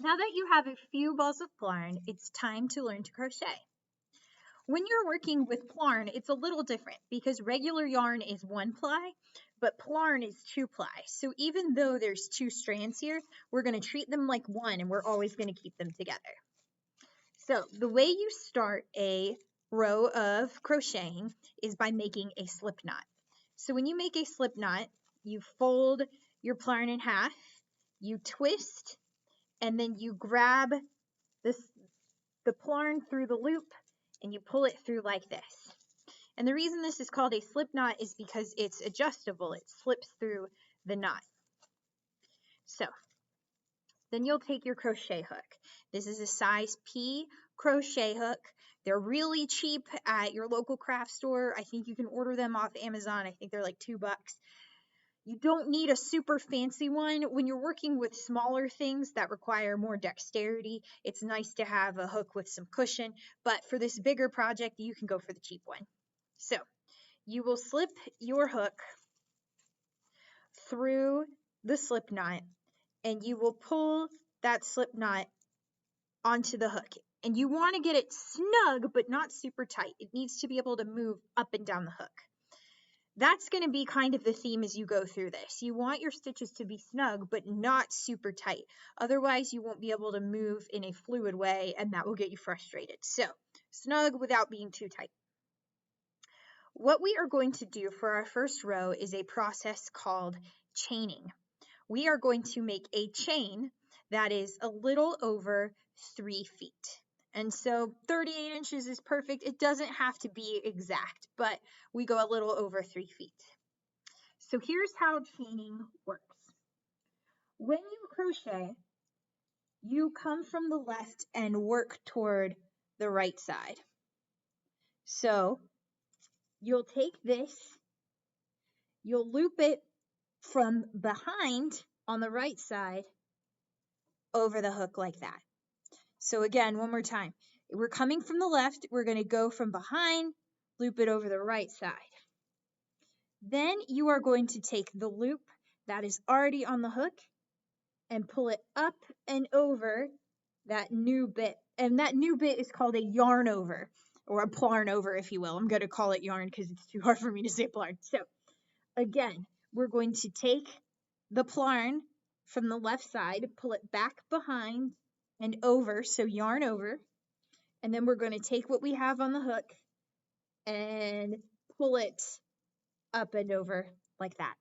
Now that you have a few balls of Plarn, it's time to learn to crochet. When you're working with Plarn, it's a little different because regular yarn is 1 ply, but Plarn is 2 ply. So even though there's 2 strands here, we're going to treat them like one and we're always going to keep them together. So the way you start a row of crocheting is by making a slip knot. So when you make a slip knot, you fold your Plarn in half, you twist, and then you grab the Plarn through the loop and you pull it through like this. And the reason this is called a slip knot is because it's adjustable. It slips through the knot. So then you'll take your crochet hook. This is a size P crochet hook. They're really cheap at your local craft store. I think you can order them off Amazon. I think they're like $2. You don't need a super fancy one. When you're working with smaller things that require more dexterity, it's nice to have a hook with some cushion, but for this bigger project, you can go for the cheap one. So you will slip your hook through the slip knot and you will pull that slip knot onto the hook. And you want to get it snug, but not super tight. It needs to be able to move up and down the hook. That's going to be kind of the theme as you go through this. You want your stitches to be snug, but not super tight. Otherwise, you won't be able to move in a fluid way, and that will get you frustrated. So, snug without being too tight. What we are going to do for our first row is a process called chaining. We are going to make a chain that is a little over 3 feet. And so 38 inches is perfect. It doesn't have to be exact, but we go a little over 3 feet. So here's how chaining works. When you crochet, you come from the left and work toward the right side. So you'll take this, you'll loop it from behind on the right side over the hook like that. So again, one more time. We're coming from the left. We're going to go from behind, loop it over the right side. Then you are going to take the loop that is already on the hook and pull it up and over that new bit. And that new bit is called a yarn over, or a Plarn over, if you will. I'm going to call it yarn because it's too hard for me to say Plarn. So again, we're going to take the Plarn from the left side, pull it back behind and over, so yarn over, and then we're going to take what we have on the hook and pull it up and over like that.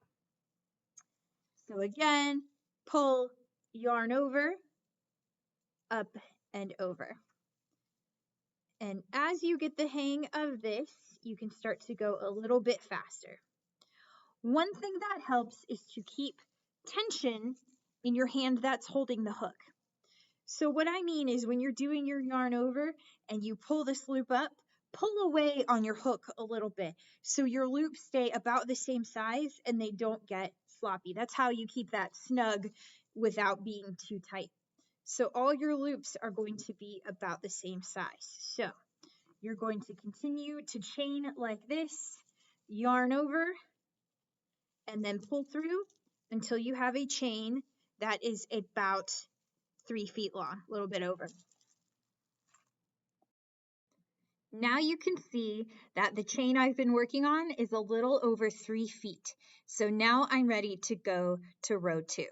So again, pull, yarn over, up and over. And as you get the hang of this, you can start to go a little bit faster. One thing that helps is to keep tension in your hand that's holding the hook. So what I mean is when you're doing your yarn over and you pull this loop up, pull away on your hook a little bit so your loops stay about the same size and they don't get sloppy. That's how you keep that snug without being too tight. So all your loops are going to be about the same size. So you're going to continue to chain like this, yarn over, and then pull through until you have a chain that is about 3 feet long, a little bit over. Now you can see that the chain I've been working on is a little over 3 feet. So now I'm ready to go to row 2.